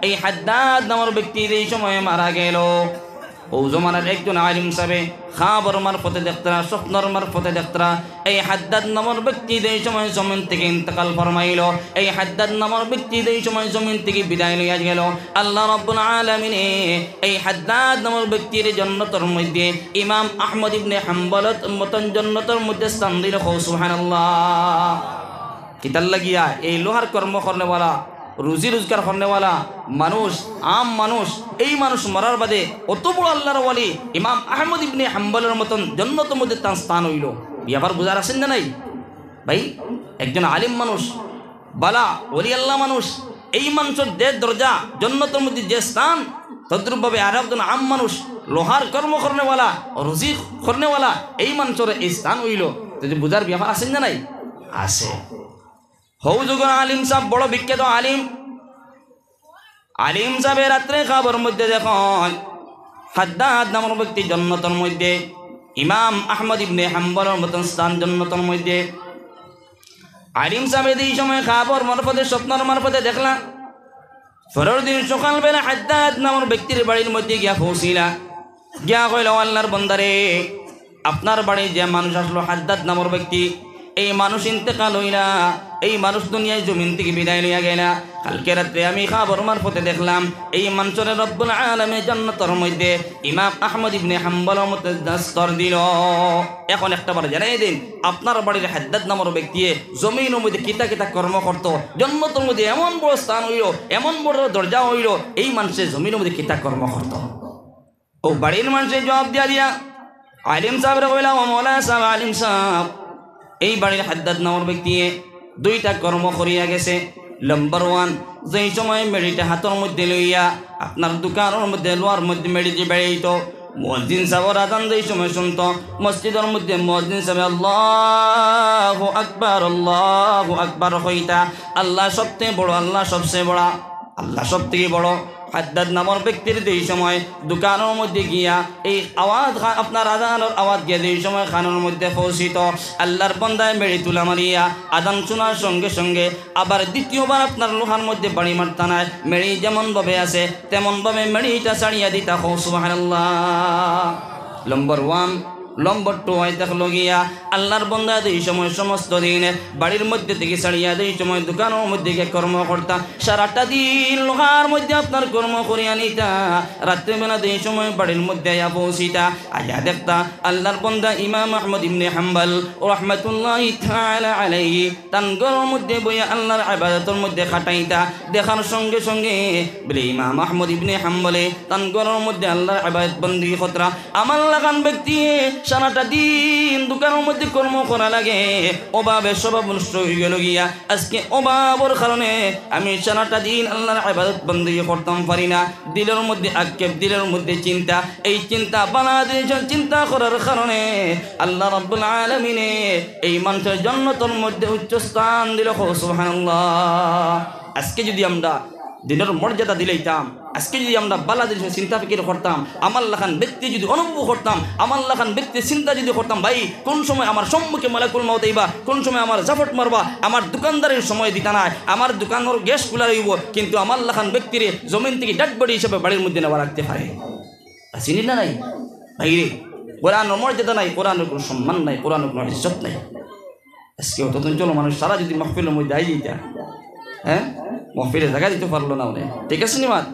এই হাদ্দাদ নামের ব্যক্তি এই সময় মারা গেল। ও জমানার একজন আলিম সাহেব খাবর মারফতে দেখতরা, স্বপ্নর মারফতে দেখতরা এই হাদ্দাদ নামের ব্যক্তি এই সময় জমিন থেকে ইন্তেকাল ফরমাইল। এই হাদ্দাদ নামের ব্যক্তি এই সময় জমিন থেকে বিদায় লইয়া গেল। আল্লাহ রাব্বুল আলামিন এই হাদ্দাদ নামের ব্যক্তির জান্নাতের মধ্যে ইমাম আহমদ ইবনে হাম্বলত মতন জান্নাতের মধ্যে স্থান দিল। সুবহানাল্লাহ। কিতাল লাগিয়া এই লোহার কর্ম করনেওয়ালা, রুজি রোজগার করনেওয়ালা মানুষ, আম মানুষ, এই মানুষ মরার বাদে অত বড় আল্লাহর ওয়ালি ইমাম আহমদ ইবনে হাম্বলের মতন জান্নাতের মধ্যে তার স্থান হইল। ইয়াবার বুঝার আছেন না নাই ভাই? একজন আলিম মানুষ, বালা ওলি আল্লাহ মানুষ, এই মানুষের যে দরজা জান্নাতের মধ্যে যে স্থান, তদ্রুপভাবে আর একজন আম মানুষ লোহার কর্ম করনেওয়ালা, রুজি করনেওয়ালা, এই মানুষের এই স্থান হইল। যদি বুঝার ব্যাপার আছেন না নাই? আছে। হৌ যুগের আলিম সাহেব বড় বিখ্যাত আলিম। আলিম সাহেবের রাত্রে খাবার মধ্যে যখন হাদ্দাদ নামের ব্যক্তি জান্নাতের মধ্যে ইমাম আহমদ ইবনে হাম্বলের মতন স্থান জান্নাতের মধ্যে, আলিম সাহেব এই সময় খাবার মারফতে, স্বপ্নর মারফতে দেখলাম। পরের দিন সকালবেলা হাদ্দাদ নামের ব্যক্তির বাড়ির মধ্যে গিয়া পৌঁছিলা, গিয়া কইল, আল্লাহর বান্দারে, আপনার বাড়ি যে মানুষ আসলো হাদ্দাদ নামের ব্যক্তি, এই মানুষ ইন্তেকাল হইলা, এই মানুষ দুনিয়ায় জমিন থেকে বিদায় লইয়া গেলা। কালকে রাত্রে আমি খাবার মারফতে দেখলাম এই মানুষের রব্বুল আলামিন জান্নাতের মধ্যে ইমাম আহমদ ইবনে হাম্বলের মধ্যে স্তর দিল। এখন একটা বার জানাই দিন, আপনার বাড়ির হাদ্দাদ নামের ব্যক্তি জমিনের মধ্যে কিতা কিতা কর্ম করতো, জান্নাতের মধ্যে এমন বড় স্থান হইল, এমন বড় দরজা হইল, এই মানুষের জমিনের মধ্যে কিতা কর্ম করতো? ও বাড়ির মানুষের জবাব দিয়া আলিম সাহেবরা কইলা, ও মৌলা সাহেব, আলিম সাহেব, এই বাড়ির হাদ্দাদ নামের ব্যক্তি দুইটা কর্ম করিয়া গেছে। নাম্বার ওয়ান, যেই সময় মেডিটা হাতের মধ্যে লইয়া আপনার দোকানের মধ্যে লোয়ার মধ্যে মেডিতে বেড়াইত, মুয়াজ্জিন সাহেবের আযান যেই সময় শুনত, মসজিদের মধ্যে মুয়াজ্জিন সাহেব আল্লাহু আকবার হইতা, আল্লাহ সবচেয়ে বড়, আল্লাহ সবচেয়ে বড়, আল্লাহ সব থেকে বড়। হাদ্দাদ নামের ব্যক্তির যেই সময় দোকানের মধ্যে গিয়া এই আওয়াজ, আপনার আজানের আওয়াজ গিয়ে যেই সময় খানের মধ্যে পৌঁছিত, আল্লাহর বান্দায় মেড়ি তুলা মারিয়া আজান শোনার সঙ্গে সঙ্গে আবার দ্বিতীয়বার আপনার লোহার মধ্যে বাড়ি মারতা নাই, মেড়ি যেমনভাবে আছে তেমনভাবে মেড়িটা ছাড়িয়া দিতা। সুবহানাল্লাহ। নম্বর ওয়ান। নম্বর টু হয় দেখলো গিয়া আল্লাহর বান্দা এই সময় সমস্ত দিন বাড়ির মধ্যে থেকে ছাড়িয়া এই সময় দোকানের মধ্যে গিয়ে কর্ম করতা, সারাটা দিন লোহার মধ্যে আপনার কর্ম করিয়া নিতা, রাত্রেবেলা এই সময় বাড়ির মধ্যে আয়া পৌঁছিতা, আয়া দেখতা আল্লাহর বান্দা ইমাম আহমদ ইবনে হাম্বল রাহমাতুল্লাহি তাআলা আলাইহি তান ঘরের মধ্যে বইয়া আল্লাহর ইবাদতের মধ্যে খাটাইতা। দেখার সঙ্গে সঙ্গে বলে ইমাম আহমদ ইবনে হাম্বলে তান ঘরের মধ্যে আল্লাহর ইবাদত বন্দি খতরা আমার লাগান ব্যক্তি সারাটা দিন দোকানের মধ্যে কর্ম করা লাগে, অভাবে স্বভাব নষ্ট হয়ে গেল গিয়া আজকে অভাবের কারণে আমি সারাটা দিন আল্লাহর ইবাদত বন্দি করতাম পারি না। দিলের মধ্যে আক্ষেপ, দিলের মধ্যে চিন্তা, এই চিন্তা বানাদের চিন্তা করার কারণে আল্লাহ রাব্বুল আলামিন এই মানুষের জান্নাতের মধ্যে উচ্চ স্থান দিল। সুবহানাল্লাহ। আজকে যদি আমরা দিনের মর্যাদা দিলেইতাম, আজকে যদি আমরা বালাদের চিন্তা ফিকির করতাম, আমার লাখান ব্যক্তি যদি অনুভব করতাম, আমার লাখান ব্যক্তির চিন্তা যদি করতাম, ভাই কোন সময় আমার সম্মুখে মালাকুল মাউত আইবা, কোন সময় আমার জাফট মারবা, আমার দোকানদারের সময় দিতা না, আমার দোকানের গ্যাস খোলা রইব, কিন্তু আমার লাখান ব্যক্তির জমিন থেকে ডাট বডি হিসেবে বাড়ির মধ্যে নেওয়া রাখতে পারে। চিনি না নাই ভাই রে? কোরআনের মর্যাদা নাই, কোরআনের কোনো সম্মান নাই, কোরআনের কোনো ইজ্জত নাই। আজকে অত চলো মানুষ সারা যদি মাহফিলের মধ্যে আই দিতা, হ্যাঁ মহফিলে জায়গা দিতে পারলো না উনি, ঠিক আছে নিমাত?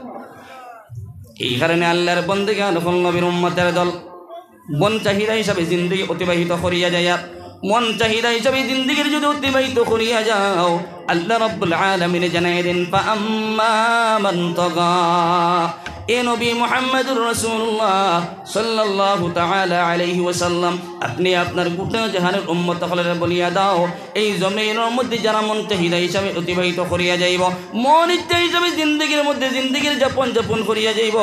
এই কারণে আল্লাহর বন্দেগান নবীর উম্মতের দল মন চাহিদা হিসাবে জিন্দগি অতিবাহিত করিয়া যায়, মন চাহিদা হিসাবে জিন্দগির যদি অতিবাহিত করিয়া যাও, আল্লাহ রাব্বুল আলামিন জানায় দেন ফাআম্মা মান তাগা, এ নবী মুহাম্মদুর রাসূলুল্লাহ সাল্লাল্লাহু তাআলা আলাইহি ওয়াসাল্লাম আপনি আপনার গোটা জাহানের উম্মত সকলের বলিয়া দাও, এই জমিনের মধ্যে যারা মন চাহিদা হিসাবে অতিবাহিত করিয়া যাইব, মন ইচ্ছা হিসাবে জিন্দগির মধ্যে জিন্দগির যাপন করিয়া যাইব,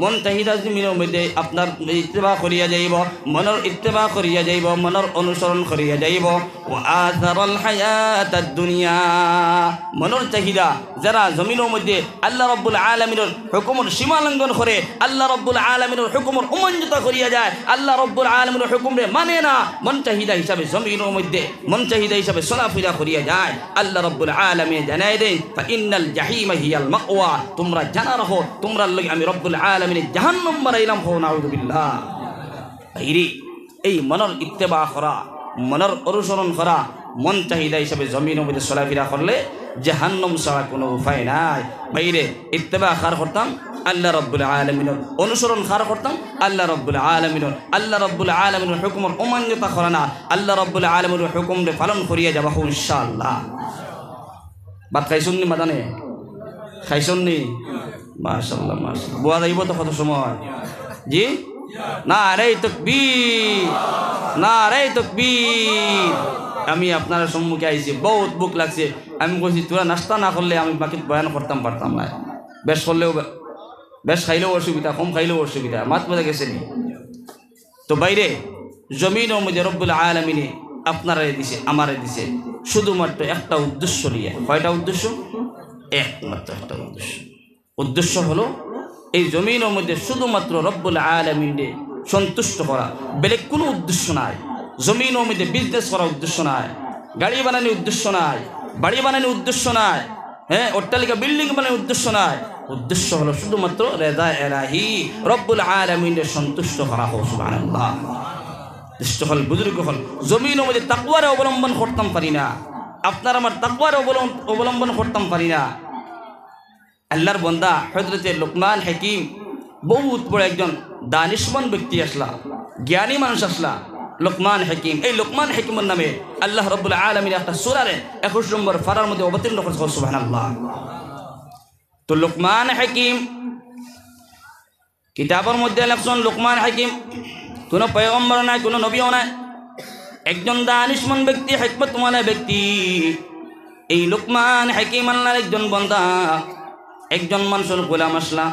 মন চাহিদা জমিনের মধ্যে আপনার ইত্তেবা করিয়া যাইব, মনের ইত্তেবা করিয়া যাইব, মনের অনুসরণ করিয়া যাইব, ওয়া আযারাল হায়াতাদ দুনিয়া, মনের চাহিদা যারা জমিনের মধ্যে আল্লাহ রাব্বুল আলামিনের হুকুমের সীমা সীমা লঙ্ঘন করে আল্লাহ রব্বুল আলামিনের হুকুমের অমান্যতা করিয়া যায়, আল্লাহ রব্বুল আলামিনের হুকুমে মানে না, মন চাহিদা হিসাবে জমিনের মধ্যে মন চাহিদা হিসাবে চলাফেরা করিয়া যায়, আল্লাহ রব্বুল আলামিন জানাই দেন ফাইন্নাল জাহিমা হিয়াল মাওয়া, তোমরা জানা রাখো তোমরা লাগি আমি রব্বুল আলামিনের জাহান্নাম বানাইলাম। হো নাউযুবিল্লাহ। ভাইরে এই মনের ইত্তেবা করা, মনের অনুসরণ করা, মন চাহিদা হিসাবে জমিনের মধ্যে চলাফেরা করলে জাহান্নাম ছাড়া কোনো উপায় নাই। বাইরে ইত্তেবা কার করতাম? আল্লাহ রব্বুল আলামিনের অনুসরণ কার করতাম? আল্লাহ রব্বুল আলামিনের। আল্লাহ রব্বুল আলামিনের হুকুমের অমান্যতা করে না, আল্লাহ রব্বুল আলামিনের হুকুমে পালন করিয়া যাব ইনশাআল্লাহ। ভাত খাইছুননি মাদানে? খাইছুননি? মাশাআল্লাহ মাশাআল্লাহ। বুয়া যাইব তো কত সময়? জি নারে তাকবীর, নারে তাকবীর। আমি আপনার সম্মুখে আইছি, বহুত বুক লাগছে। আমি বলছি তোরা নাস্তা না করলে আমি বাকি বয়ান করতাম পারতাম না। বেশ করলেও বেশ খাইলেও অসুবিধা, কম খাইলেও অসুবিধা, মাত বোঝা গেছে নি? তো বাইরে জমিনের মধ্যে রব্বুল আলামিনে আপনারা দিছে, আমারে দিছে শুধুমাত্র একটা উদ্দেশ্য নিয়ে। কয়টা উদ্দেশ্য? একমাত্র একটা উদ্দেশ্য। উদ্দেশ্য হলো এই জমিনের মধ্যে শুধুমাত্র রব্বুল আলামিনকে সন্তুষ্ট করা, বেলেগ কোনো উদ্দেশ্য নাই। জমিনের মধ্যে বিজনেস করার উদ্দেশ্য নাই, গাড়ি বানানোর উদ্দেশ্য নাই, বাড়ি বানানোর উদ্দেশ্য নাই, হ্যাঁ অট্টালিকা বিল্ডিং বানানোর উদ্দেশ্য নাই। উদ্দেশ্য হলো শুধুমাত্র রেজা ইলাহি, রব্বুল আলামিনকে সন্তুষ্ট করা হোক। সুবহানাল্লাহ। দৃষ্ট হল বুজুর্গ হল জমিনের মধ্যে তাকওয়ার অবলম্বন করতাম পারি না, আপনার আমার তাকওয়ার অবলম্বন করতাম পারি না। আল্লাহর বন্দা হযরতে লুকমান হাকিম বহুত বড় একজন দানিশমন ব্যক্তি আসলা, জ্ঞানী মানুষ আসলা লুকমান হাকিম। এই লুকমান হাকিমের নামে আল্লাহ রব্বুল আলামিন একটা সূরারে 21 নম্বর ফারার মধ্যে অবতীর্ণ করেছেন। সুবহানাল্লাহ। তো লুকমান হাকিম কিতাবের মধ্যে লেখছেন লুকমান হাকিম কোনো পয়গম্বর নাই, কোনো নবীও নাই, একজন দানিশমন ব্যক্তি, হিকমতওয়ালা ব্যক্তি। এই লুকমান হাকিম আল্লাহর একজন বান্দা, একজন মানুষের গোলাম আসলা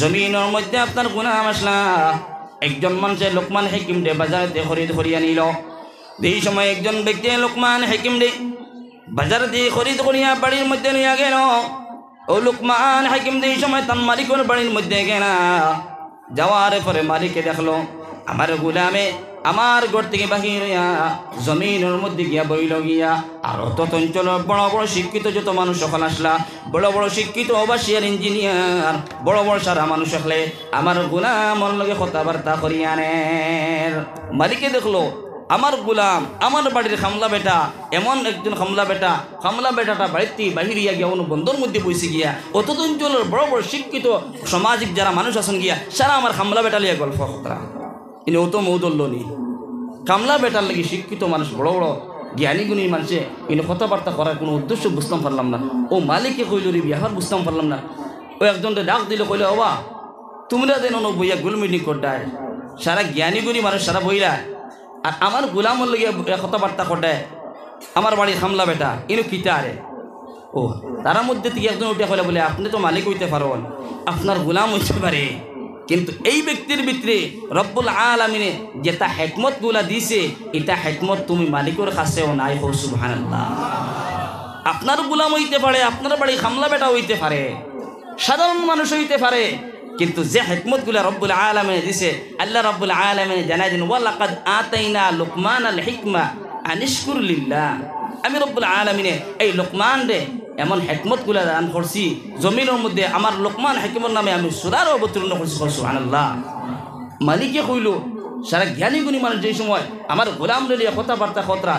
জমিনের মধ্যে, আপনার গোলাম আসলা। একজন মানুষের লুকমান হাকিম দে বাজারে খরিদ করিয়া নিল। এই সময় একজন ব্যক্তি লুকমান হাকিম দে বাজার দিয়ে খরিদ করিয়া বাড়ির মধ্যে নিয়ে গেল। ও লুকমান হাকিম দে এই সময় তার মালিকের বাড়ির মধ্যে গেলা। যাওয়ার পরে মালিকে দেখলো আমার গোলামে আমার ঘর থেকে বাহির হইয়া জমিনের মধ্যে গিয়া বইল গিয়া। আর তত অঞ্চলের বড় বড় শিক্ষিত যত মানুষ সকল আসলা, বড় বড় শিক্ষিত অবাসিয়ার ইঞ্জিনিয়ার, বড় বড় সারা মানুষ আসলে আমার গোলামর লগে কথাবার্তা করিয়া আনের। মালিকে দেখলো আমার গোলাম, আমার বাড়ির খামলা বেটা, এমন একজন খামলা বেটাটা বাড়িতে বাহিরিয়া গিয়া কোনো বন্ধর মধ্যে বসে গিয়া অত অঞ্চলের বড় বড় শিক্ষিত সামাজিক যারা মানুষ আছেন গিয়া সারা আমার খামলা বেটা লিয়া গল্প কথা। ইনি অত মৌদল্য নি কামলা বেটার লাগি শিক্ষিত মানুষ, বড় বড় জ্ঞানীগুণী মানুষে ইনি কথাবার্তা করার কোনো উদ্দেশ্য বুঝতাম পারলাম না। ও মালিককে কইল রে বিহার বুঝতাম পারলাম না। ও একজনকে ডাক দিল, কইলে ওবা তোমরা যেন বইয়া গুল মিটিং করডায়, সারা জ্ঞানীগুণী মানুষ সারা বইরা, আর আমার গোলামর লইয়া কথাবার্তা করডায় আমার বাড়ির খামলা বেটা ইনু কিতা আরে। ও তার মধ্যে থেকে একজন উঠে কইলে বলে আপনি তো মালিক হইতে পারেন, আপনার গোলাম হইতে পারে, কিন্তু এই ব্যক্তির ভিতরে রব্বুল আলামিনে যেটা হিকমত গুলা দিছে এটা হিকমত তুমি মালিকের কাছেও নাই। হো সুবহানাল্লাহ। আপনার গোলাম হইতে পারে, আপনার বাড়ি খামলা বেটা হইতে পারে, সাধারণ মানুষ হইতে পারে, কিন্তু যে হিকমত গুলা রব্বুল আলামিনে দিছে আল্লাহ রব্বুল আলামিনে জানাই দেন ওয়ালাকাদ আতাইনা লুকমানাল হিকমা আনিশকুর লিল্লাহ। আমি রব্বুল আলামিনে এই লুকমান রে এমন হিকমত গুলা দান করছি জমিনের মধ্যে, আমার লুকমান হাকিমের নামে আমি সূরার অবতীর্ণ করছি। সুবহানাল্লাহ। মালিকে কইল সারা জ্ঞানী গুণী মানুষ যেই সময় আমার গোলাম লিয়া কথাবার্তা খতরা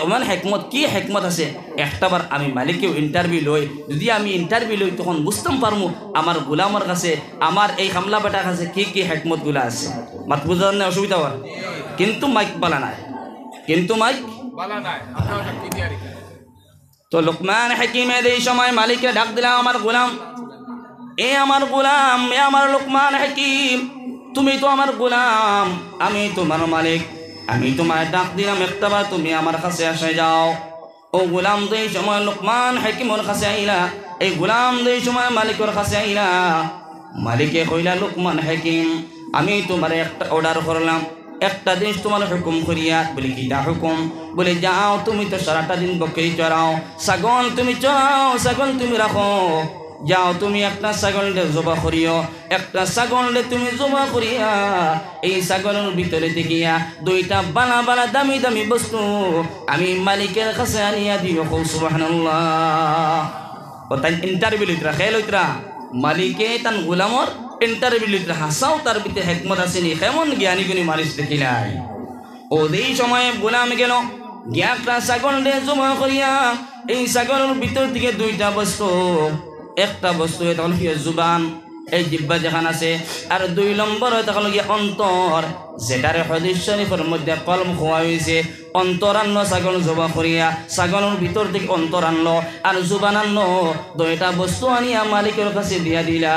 এমন হিকমত কি হিকমত আছে, একটাবার আমি মালিকেও ইন্টারভিউ লই, যদি আমি ইন্টারভিউ লই তখন বুঝতাম পারমু আমার গোলামের কাছে, আমার এই হামলা বেটার কাছে কি কি হিকমত গুলা আছে। মাত বুঝার না অসুবিধা হওয়ার, কিন্তু মাইক বালা নাই, কিন্তু মাইক বালা নাই। তো লুকমান হাকিমে এই সময় মালিককে ডাক দিলাম আমার গোলাম, এ আমার গোলাম, এ আমার লুকমান হাকিম, তুমি তো আমার গোলাম, আমি তোমার মালিক, আমি তোমায় ডাক দিলাম একটাবার তুমি আমার কাছে আসে যাও। ও গোলাম এই সময় লুকমান হাকিমের কাছে আইলা, এই গোলাম এই সময় মালিকের কাছে আইলা। মালিকে কইলা লুকমান হাকিম আমি তোমার একটা অর্ডার করলাম, একটা জিনিস তোমার হুকুম করিয়া। বলে কিটা হুকুম? বলে যাও তুমি তো সারাটা দিন বকরি চড়াও, ছাগল তুমি চড়াও, ছাগল তুমি রাখো, যাও তুমি একটা ছাগলকে জবা করিও, একটা ছাগলকে তুমি জবা করিয়া এই ছাগলের ভিতরে দেখিয়া দুইটা বালা বালা দামি দামি বস্তু আমি মালিকের কাছে আনিয়া দিও। সুবহানাল্লাহ। ও তাই ইন্টারভিউ লিতরা খেল হইতরা মালিকে তান গোলামর ইন্টারভিউ লিতরা হাসাও তার ভিতরে হেকমত আসেনি কেমন জ্ঞানী গুণী মানুষ দেখিলাই। ওই সময়ে গোলাম গেল গিয়া একটা ছাগলকে জমা করিয়া এই ছাগলের ভিতর থেকে দুইটা বস্তু, একটা বস্তু এটা হল কি জুবান, এই জিব্বা যেখান আছে, আর 2 নম্বর এটা হল গিয়া অন্তর, যেটার হাদিস শরীফের মধ্যে কলম খোয়া হয়েছে। অন্তর আনলো ছাগল জবা করিয়া, ছাগলের ভিতর থেকে অন্তর আনলো আর জুবান আনলো, দুইটা বস্তু আনিয়া মালিকের কাছে দিয়া দিলা।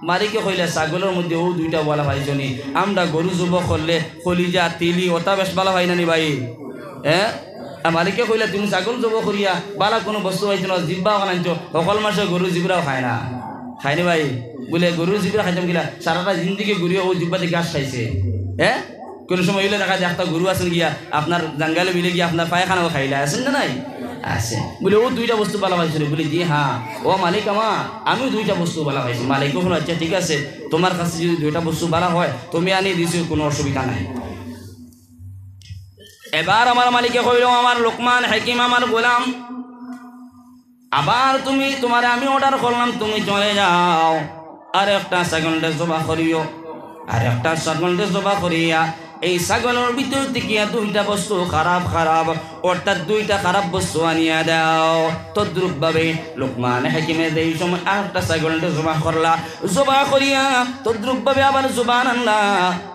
মালিকে কইলে ছাগলের মধ্যে ও দুইটা বলা ভাইজনি, আমরা গরু জব করলে কলিজা তিলি ওটা বেশ ভালো হয় নানি ভাই। মালিকে কইলে তুমি ছাগল জব করিয়া বালা কোনো বস্তু পাইছো না, জিব্বা বানাইছো, সকল মাসে গরু জিবরাও খায় না, খায়নি ভাই? বলে গরু জিবরা খাইতাম কিনা, সারাটা জিন্দিগি ঘুরিয়ে ও জিব্বাতে ঘাস খাইছে। কোনো সময় হইলে দেখা যায় একটা গরু আছেন গিয়া আপনার জাঙ্গালে মিলে গিয়া আপনার পায়খানাও খাইলে আছেন না নাই? আছে। বলে ও দুইটা বস্তু বালা পাইছো? বলে জি হ্যাঁ। ও মালিক আমিও দুইটা বস্তু বালা পাইছি। মালিক হলো আচ্ছা ঠিক আছে, তোমার কাছে যদি দুইটা বস্তু বালা হয় তুমি আনি দিছো, কোনো অসুবিধা নাই। এবার আমার মালিকে কইল, আমার লোকমান হাকিম আমার গোলাম, আবার তুমি তোমারে আমি অর্ডার করলাম তুমি চলে যাও, আর একটা ছাগলটা জবা করিও, আর একটা ছাগলটা জবা করিয়া এই ছাগলের ভিতর থেকে দুইটা বস্তু খারাপ খারাপ, অর্থাৎ দুইটা খারাপ বস্তু আনিয়া দাও। তদ্রুপ ভাবে লোকমান হাকিমে এই সময় আর একটা ছাগলটা জবা করলা, জবা করিয়া তদ্রুপ ভাবে আবার জবান আনলা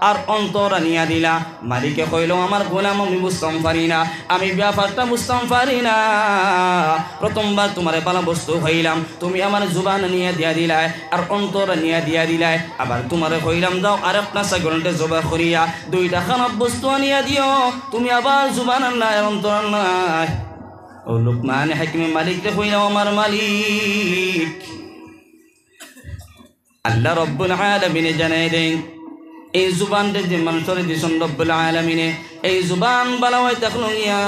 আর অন্তর আনিয়া দিলা। মালিকে কইল, আমার গোলাম আমি বুঝতাম পারি না, আমি ব্যাপারটা বুঝতাম পারি না, প্রথমবার তোমার পালা বস্তু হইলাম, তুমি আমার জুবান নিয়ে দিয়া দিলাই আর অন্তর নিয়ে দিয়া দিলাই, আবার তোমার কইলাম দাও আর একটা ছাগলটা জবা করিয়া দুইটা খারাপ বস্তু আনিয়া দিও, তুমি আবার জুবান আনলা আর অন্তর আনলা। ও লোকমান হাকিমে মালিককে কইলাম, আমার মালিক আল্লাহ রব্বুল আলামিনে জানাই দেন, এই জুবানটা যে মানুষের দিয়েছেন রব্বুল আলামিনে, এই জুবান বালা হয় তখন ইয়া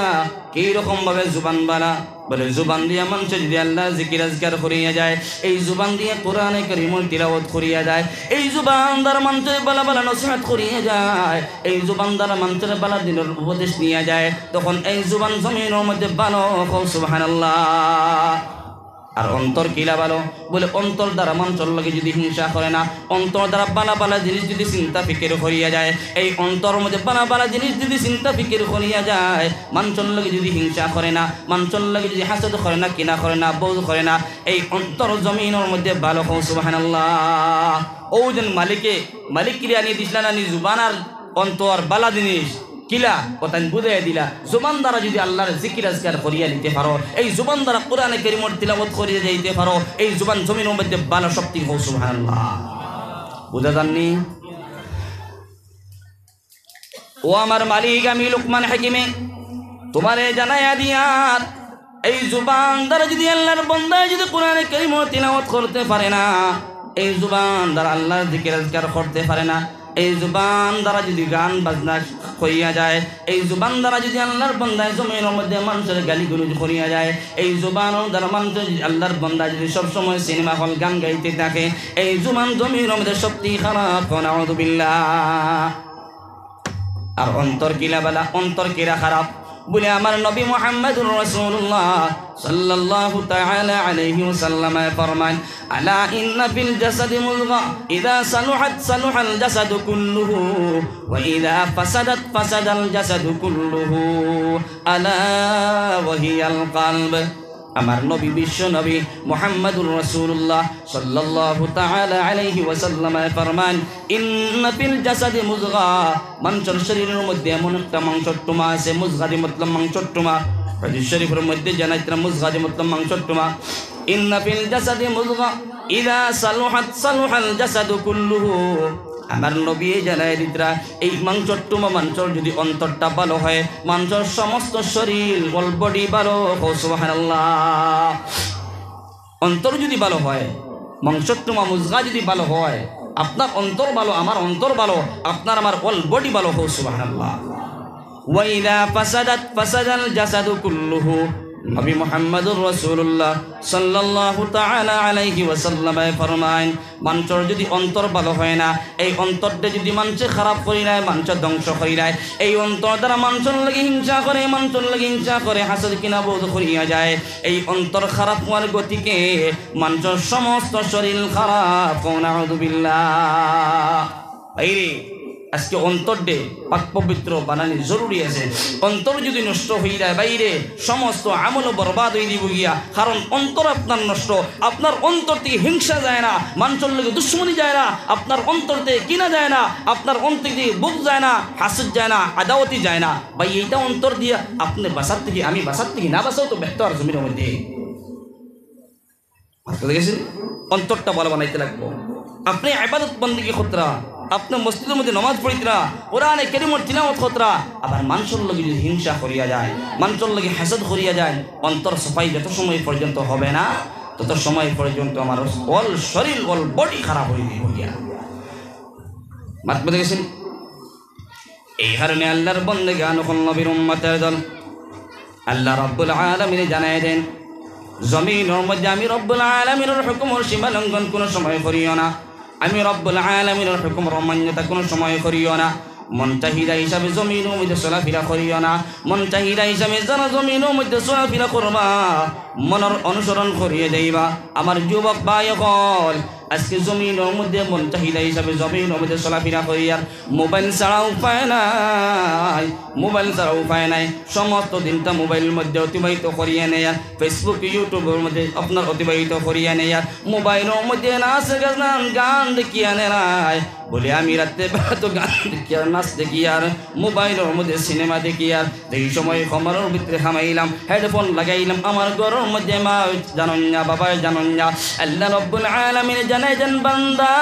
কি রকম ভাবে জুবান বালা? বলে জুবান দিয়া মানুষ যদি আল্লাহ জিকির আজকার করিয়া যায়, এই জুবান দিয়ে কোরআনে কারীমুল তিলাওয়াত করিয়া যায়, এই জুবান দ্বারা মানুষের বালা বালা নসিহত করিয়া যায়, এই জুবান দ্বারা মানুষের বালা দিনের উপদেশ নিয়ে যায়, তখন এই জুবান জমিনের মধ্যে বালো। সুবহানাল্লাহ। আর অন্তর কিলা ভালো? বলে অন্তর দ্বারা মানুষের লগে যদি হিংসা করে না, অন্তর দ্বারা বালা বালা জিনিস যদি চিন্তা ফিকির করিয়া যায়, এই অন্তর মধ্যে বালা বালা জিনিস যদি চিন্তা ফিকির করিয়া যায়, মানুষের লগে যদি হিংসা করে না, মানুষের লগে যদি হাসদ করে না, কিনা করে না, বোঝ করে না, এই অন্তর জমিনের মধ্যে ভালো। সুবহানাল্লাহ। ও যেন মালিক কিরিয়া নিয়ে দিসলা না, জুবান আর অন্তর বালা জিনিস কিলা কথা বুঝাইয়া দিলা। জুবান দ্বারা যদি আল্লাহর জিকির আজকার করিয়া নিতে পারো, এই জুবান দ্বারা কোরআনে কারীমের তিলাওয়াত করিয়া যাইতে পারো, এই জুবান জমিনের মধ্যে ভালো শক্তি হও। সুবহানাল্লাহ। বুঝা যাননি? ও আমার মালিক আমি লোকমান হাকিমে তোমারে জানাইয়া দিয়ার, এই জুবান দ্বারা যদি আল্লাহর বান্দা যদি কোরআনে কারীমের তিলাওয়াত করতে পারে না, এই জুবান দ্বারা আল্লাহর জিকির আজকার করতে পারে না, এই জুবান দ্বারা যদি গান বাজনা করিয়া যায়, এই জুবান দ্বারা যদি আল্লাহর বান্দায় জমিনের মধ্যে মানুষের গালিগুলোজ করিয়া যায়, এই জুবান দ্বারা মানুষের আল্লাহর বান্দা যদি সবসময় সিনেমা হল গান গাইতে থাকে, এই জুবান জমিনের মধ্যে শক্তি খারাপ। নাউযু বিল্লাহ। আর অন্তর কিলা বালা? অন্তর কিরা খারাপ? বলে আমার নবী মুহাম্মদুর রাসূলুল্লাহ সাল্লাল্লাহু তাআলা আলাইহি ওয়াসাল্লাম ফরমান, আলা ইন্না ফিল জাসাদি মুযগা ইযা সালুহাত সালুহাল জাসাদু কুল্লুহু ওয়া ইযা ফাসাদাত ফাসাদাল জাসাদু কুল্লুহু আলা ওয়া হিয়াল কলব। আমার নবী বিশ্ব নবী মুহাম্মদুর রাসূলুল্লাহ সাল্লাল্লাহু তাআলা আলাইহি ওয়াসাল্লাম ফরমান, ইন্না ফিল জাসাদি মুযগা, মানুষের শরীরের মধ্যে এমন একটা মাংসটুমা আছে, মুযগাদি মতলব মাংসটুমা। হাদিস শরীফের মধ্যে জানাইতরা মুযগাদি মতলব মাংসটুমা। ইন্না ফিল জাসাদি মুযগা ইযা সালুহাত সালুহাল জাসাদু কুল্লুহু। আমার নবী জানাই দিতরা, এই মাংসটুমা মানুষের যদি অন্তরটা ভালো হয়, মানুষের সমস্ত শরীর অল বডি ভালো। সুবহানাল্লাহ। অন্তর যদি ভালো হয়, মাংসটুমা মুযগা যদি ভালো হয়, আপনার অন্তর ভালো, আমার অন্তর ভালো, আপনার আমার অল বডি ভালো। সুবহানাল্লাহ। ওয়া ইযা ফাসাদাত ফাসাদাল জাসাদু কুল্লুহু, নবী মুহাম্মদুর রাসূলুল্লাহ সাল্লাল্লাহু তাআলা আলাইহি ওয়াসাল্লাম ফরমায় মানুষের যদি অন্তর ভালো হয় না, এই অন্তরটা যদি মানুষে খারাপ করি নাই, মানুষ ধ্বংস করি নাই, এই অন্তর দ্বারা মানুষের লাগি হিংসা করে, মানুষের লাগি হিংসা করে, হাসদ কিনা বোধ করিয়া যায়, এই অন্তর খারাপ হওয়ার গতিকে মানুষের সমস্ত শরীর খারাপ। নাউযু বিল্লাহ। এইরে আজকে অন্তরটে পাক পবিত্র বানানি জরুরি আছে। অন্তর যদি নষ্ট হয়ে যায় বাইরে সমস্ত আমল বরবাদ হয়ে দিব গিয়া, কারণ অন্তর আপনার নষ্ট। আপনার অন্তর থেকে হিংসা যায় না, মানুষের লোকে দুশ্মনী যায় না, আপনার অন্তর থেকে কিনা যায় না, আপনার অন্তর থেকে বুক যায় না, হাসদ যায় না, আদাওয়াতি যায় না। ভাই এইটা অন্তর দিয়া আপনি বাসার থেকে, আমি বাসার থেকে না বাসাও তো ব্যক্ত আর জমির মধ্যে দেখেছেন। অন্তরটা ভালো বানাইতে লাগবো। আপনি ইবাদত বন্দেগী খতরা, আপনার মসজিদের মধ্যে নমাজ পড়িতরা, কোরআনে কারীমের তিলাওয়াত খতরা, আবার মানুষের লগে যদি হিংসা করিয়া যায়, মানুষের লগে হাসদ করিয়া যায়, অন্তর সাফাই যত সময় পর্যন্ত হবে না তত সময় পর্যন্ত আমার অল শরীর অল বডি খারাপ হয়ে গিয়া। মাত বুঝে গেছেন। এই কারণে আল্লাহর বন্দেগী আনকল নবীর উম্মতের দল আল্লাহ রাব্বুল আলামিন জানায় দেন, জমিনের মধ্যে আমি রব্বুল আলামিনের হুকুমের সীমা লঙ্ঘন কোনো সময় করিও না, আমি রব্বুল আলামিনের হুকুমের অমান্যতা কোনো সময় করিও না। মন চাহিদা হিসাবে জমিনের মধ্যে চলাফেরা করিও না, মন চাহিদা হিসাবে যারা জমিনের মধ্যে চলাফেরা করবা, মনের অনুসরণ করিয়ে যাইবা। আমার যুবক ভাই সকল, আজকে জমিনের মধ্যে মন চাহিদা হিসাবে জমিনের মধ্যে চলাফেরা করিয়ার মোবাইল ছাড়া উপায় নাই, মোবাইল ছাড়া উপায় নাই। সমস্ত দিনটা মোবাইলের মধ্যে অতিবাহিত করিয়ে নেয়ার, ফেসবুক ইউটিউবের মধ্যে আপনার অতিবাহিত করিয়ে নেয়ার, মোবাইলের মধ্যে নাচ গান গান দেখিয়া নেয় বলে আমি রাত্রে বেলা তো গান দেখি আর নাচ দেখি আর মোবাইলের মধ্যে সিনেমা দেখি আর এই সময় কমরের ভিতরে খামাইলাম, হেডফোন লাগাইলাম, আমার ঘরের মধ্যে মা জানন না, বাবা জানন না। আল্লাহ রব্বুল আলামিন জানাই দেন, বান্দা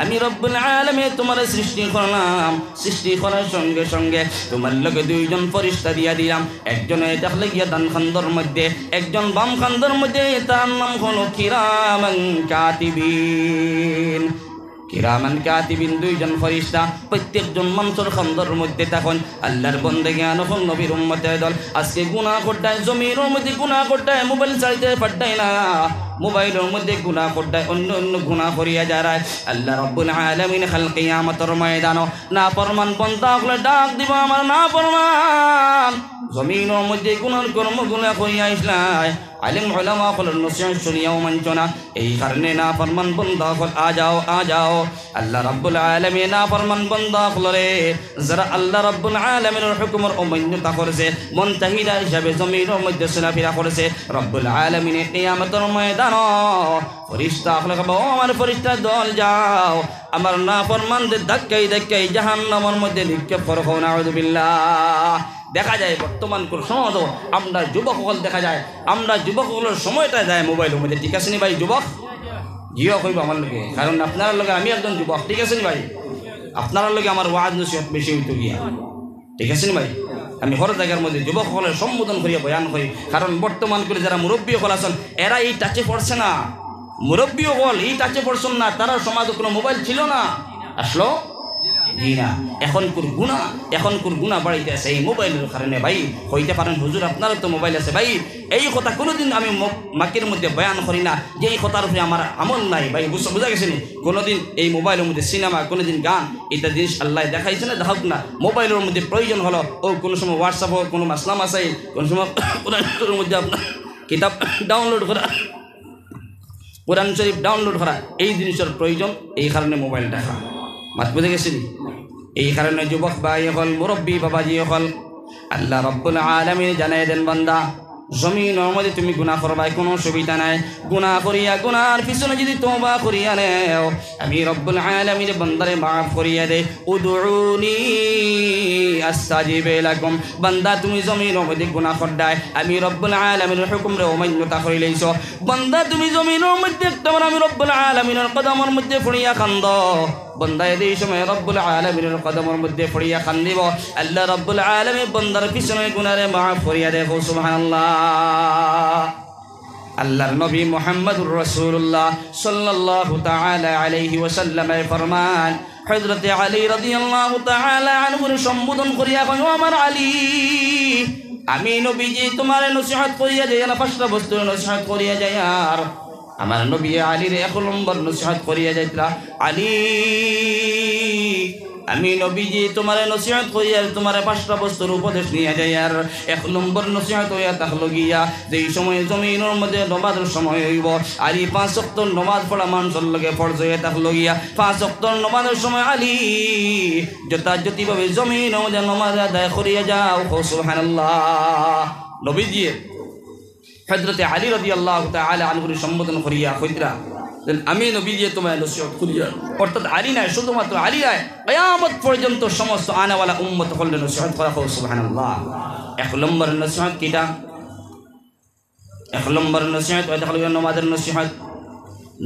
আমি রব্বুল আলামিন তোমার সৃষ্টি করলাম, সৃষ্টি করার সঙ্গে সঙ্গে তোমার লগে দুইজন ফেরেশতা দিয়া দিলাম। একজন দেখলে গিয়া ডান খান্দর মধ্যে, একজন বাম খান্দর মধ্যে, তার নাম হলো কিরামান কাতিবিন। কিরামান কাতিবিন দুইজন ফেরেশতা প্রত্যেকজন মানুষের খান্দর মধ্যে তখন আল্লাহর বন্দেগী আনকল নবীর উম্মতের দল আজকে গুনাহ করতায়, জমিনের মধ্যে গুনাহ করতায়, মোবাইল চাইতে পারতায় না, মোবাইলের মধ্যে গুনাহ করতায়, অন্য অন্য গুনাহ করিয়া যারায়। আল্লাহ রাব্বুল আলামিন কাল কিয়ামতের ময়দানে না ফরমান বান্দা হলে ডাক দিব, আমার না ফরমান জমিনের মধ্যে গুনার কর্মগুলো করিয়া ইসলাম আলিম উলামা হলেন নসিহত শুনিয়াও মানছ না, এই কারণে না ফরমান বান্দা হল আ যাও আ যাও। আল্লাহ রাব্বুল আলামিন না ফরমান বান্দা হলরে যারা আল্লাহ রাব্বুল আলামিনের হুকুমের অমান্যতা করেছে, মন চাহিদা হিসাবে জমিনের মধ্যে চলাফেরা করেছে, রব্বুল আলামিন কিয়ামতের ময়দানে ফেরেশতা হলে আমার ফেরেশতা দল যাও, আমার না ফরমানদের ধাক্কাই ধাক্কাই জাহান্নামের মধ্যে নিক্ষেপ করো। নাউযু বিল্লাহ। দেখা যায় বর্তমান কোন সমাজ আমরা যুবক সকল দেখা যায়, আমরা যুবক সকলের সময়টা যায় মোবাইলের মধ্যে। ঠিক আছে নি ভাই যুবক? জিও কইব আমার লোকে, কারণ আপনার লোকে আমি একজন যুবক। ঠিক আছে নি ভাই? আপনার লোকে আমার ওয়াজ নসিহত বেশি হইতো গিয়া। ঠিক আছে নি ভাই? আমি হর জায়গার মধ্যে যুবক সকলের সম্বোধন করিয়া বয়ান করি, কারণ বর্তমান করে যারা মুরব্বী সকল আছেন এরা এই টাচে পড়ছে না, মুরব্বী সকল এই টাচে পড়ছেন না, তারা সমাজে কোনো মোবাইল ছিল না, আসলো জি না। এখনকার গুণা বাড়িতে আছে এই মোবাইলের কারণে। ভাই হইতে পারেন হুজুর আপনারও তো মোবাইল আছে, ভাই এই কথা কোনোদিন আমি মাকের মধ্যে বয়ান করি না যে এই কথার উপরে আমার আমল নাই। ভাই বোঝা গেছে নি? কোনোদিন এই মোবাইলের মধ্যে সিনেমা, কোনোদিন গান, এটা জিনিস আল্লাহ দেখাইছে না, দেখাক না। মোবাইলের মধ্যে প্রয়োজন হলো ও কোনো সময় হোয়াটসঅ্যাপ হোক, কোনো মাসলাম আছে, কোনো সময় কোরআনের মধ্যে আপনার কিতাব ডাউনলোড করা, কোরআন শরীফ ডাউনলোড করা, এই জিনিসের প্রয়োজন, এই কারণে মোবাইল দেখা। মাত বুঝে গেছেন? এই কারণে যুবক ভাই হল, মুরব্বী বাবাজি হল, আল্লাহ রাব্বুল আলামিন জানাই দেন, বান্দা জমিনের মধ্যে তুমি গুনাহ করবাই, কোনো অসুবিধা নাই। গুনাহ করিয়া গুনার পিছনে যদি তওবা করিয়া নেও, আমি রব্বুল আলামিন বান্দারে মাফ করিয়া দে। উদউনি আস্তাজিব লাকুম। বান্দা তুমি জমিনের মধ্যে গুনাহ করদায়, আমি রব্বুল আলামিনের হুকুমরে অমান্যতা করিলেইছো, বান্দা তুমি জমিনের মধ্যে একবার আমি রব্বুল আলামিনের কদমের মধ্যে পড়িয়া কান্দ। বান্দা এই সময় রব্বুল আলামিনের কদমের মধ্যে পড়িয়া কান্দিব, আল্লাহ রব্বুল আলামিন বান্দার পিছনে গুনারে মাফ করিয়া দেব। সুবহানাল্লাহ। আল্লাহর নবী মুহাম্মদুর রাসূলুল্লাহ সাল্লাল্লাহু তাআলা আলাইহি ওয়াসাল্লাম ফরমান, হযরত আলী রাদিয়াল্লাহু তাআলা আনহুর সম্বোধন করিয়া কয়, আমার আলী আমি নবীজি তোমার নসিহত করিয়া যাই না, 5টা বস্তুর নসিহত করিয়া যাই। আর আমার নবী আলীর 1 নম্বর নসিহত করিয়া যাইতরা, আলী আমি নবীজি তোমার নসিহত করিয়া তোমার 5টা বস্তুর উপদেশ নিয়ে যাই। আর 1 নম্বর নসিহত হইয়া থাকলো গিয়া যেই সময় জমিনের মধ্যে নমাজের সময় হইব, আলী 5 ওয়াক্ত নমাজ পড়া মানুষের লগে ফরজ হইয়া থাকলো গিয়া 5 ওয়াক্ত নমাজের সময় আলী যথাযথভাবে জমিনের মধ্যে নমাজ আদায় করিয়া যাও। সুবহানাল্লাহ। নবীজি হযরতে আলী রাদিয়াল্লাহু তাআলা আনহুর সম্বোধন করিয়া কইতরা, আমি নবীজি তোমার নসিহত করিয়া, অর্থাৎ আলী নাই, শুধুমাত্র আলী নাই, কিয়ামত পর্যন্ত সমস্ত আনাওয়ালা উম্মত হলে নসিহত করা। সুবহানাল্লাহ। 1 নম্বর নসিহত কিটা? 1 নম্বর নসিহত হলো নমাজের নসিহত।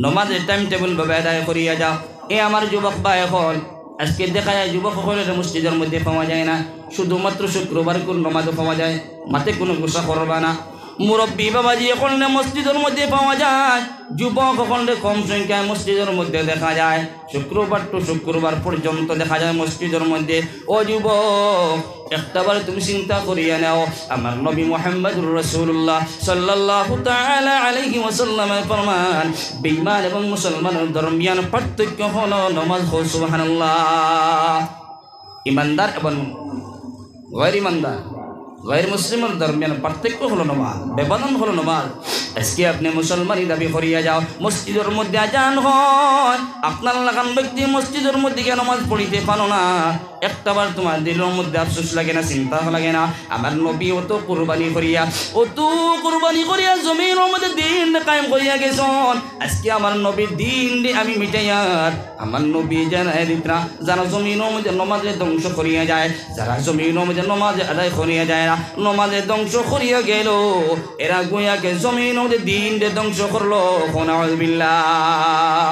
নমাজের টাইম টেবিল ভাবে আদায় করিয়া যাও। এ আমার যুবক ভাই হল, আজকে দেখা যায় যুবক সকলের মসজিদের মধ্যে পাওয়া যায় না, শুধুমাত্র শুক্রবার কোন নমাজও পাওয়া যায়, মাঠে কোনো গোসা করবা না। মুরব্বী বাবাজি এখন মসজিদের মধ্যে পাওয়া যায়, যুবক এখন কম সংখ্যায় মসজিদের মধ্যে দেখা যায়, শুক্রবার টু শুক্রবার পর্যন্ত দেখা যায় মসজিদের মধ্যে। ও যুবক, একটাবার তুমি চিন্তা করিয়া নাও, আমার নবী মুহাম্মদুর রাসূলুল্লাহ সাল্লাল্লাহু তাআলা আলাইহি ওয়াসাল্লামের ফরমান, বেঈমান এবং মুসলমানের দরমিয়ান পার্থক্য হলো নামাজ। সুবহানাল্লাহ। ইমানদার এবং গয়র ইমানদার, গैर मुस्लिमर दरमियान पार्थक्य हलो नमाज, व्यवधान हलो नमाज। আজকে আপনি মুসলমানি দাবি করিয়া যাও, মসজিদের মধ্যে আজান হয়, আপনার লাগান ব্যক্তি মসজিদের মধ্যে গিয়ে নামাজ পড়িতে পারো না, একটাবার তোমার দিলের মধ্যে আফসোস লাগে না, চিন্তা লাগে না? আমার নবী অত কুরবানি করিয়া জমিনের মধ্যে দিন কায়েম করিয়া গেছেন। আজকে আমার নবীর দিন আমি মিটাইয়ার, আমার নবী জানাই দিতরা, যারা জমিনের মধ্যে নমাজে ধ্বংস করিয়া যায়, যারা জমিনের মধ্যে নমাজে আদায় করিয়া যায় না, নমাজে ধ্বংস করিয়া গেল, এরা গুয়াকে জমিন দিন ধ্বংস করলো। নাউযুবিল্লাহ।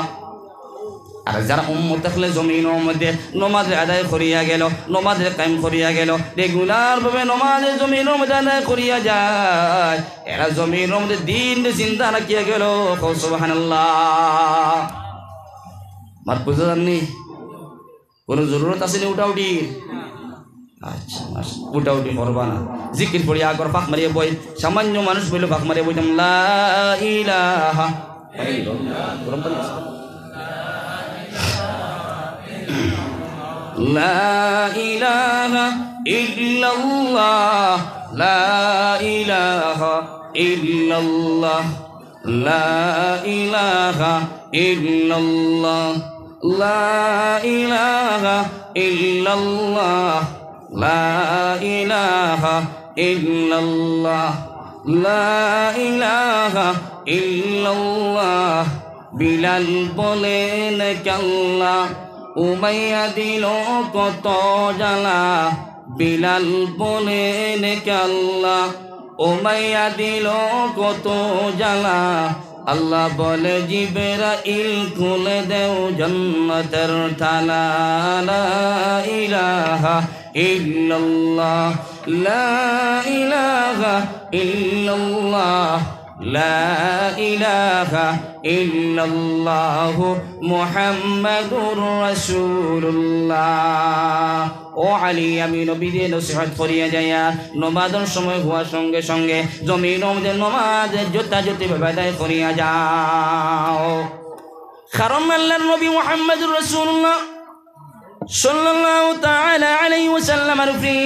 আর যারা উম্মত থাকলে জমিনের মধ্যে নমাজে আদায় করিয়া গেল, নমাজে কায়েম করিয়া গেল, রেগুলার ভাবে নমাজে জমিনের মধ্যে আদায় করিয়া যায়, এরা জমিনের মধ্যে দিন চিন্তা রাখিয়া গেল। সুবহানাল্লাহ। মাত বুঝা যাননি? কোনো জরুরত আছে নি উঠাউটি? আচ্ছা, উঠাউটি করবা না, জিকির পড়ি আগর ফাঁক মারিয়ে বই, সামান্য মানুষ বইলে ফাঁক মারিয়ে বইতাম লা ইলাহা লা ইলাহা ইল্লাল্লাহ, লা ইলাহা ইল্লাল্লাহ, লা ইলাহা ইল্লাল্লাহ, লা ইলাহা ইল্লাল্লাহ, লা ইলাহা ইল্লাল্লাহ, লা ইলাহা ইল্লাল্লাহ। বিলাল বলেন কাল্লা, উমাইয়া দিল কত জ্বালা, বিলাল বলেন কাল্লা, উমাইয়া দিল কত জ্বালা। আল্লাহ বলে জিবরাইল খুলে দেও জান্নাতের তালা। লা ইলাহা ইল্লাল্লাহ, লা ইলাহা ইল্লাল্লাহ, লা ইলাহা ইল্লাল্লাহ মুহাম্মাদুর রাসূলুল্লাহ। ও আলী, আমি নবীর নসিহত করিয়া যাইয়া নমাজের সময় হওয়ার সঙ্গে সঙ্গে জমিনের মধ্যে নমাজের যথাযথভাবে আদায় করিয়া যাও। কারণ আল্লাহর নবী মুহাম্মদুর রাসূলুল্লাহ সাল্লাল্লাহু তাআলা আলাইহি ওয়াসাল্লামের উপরে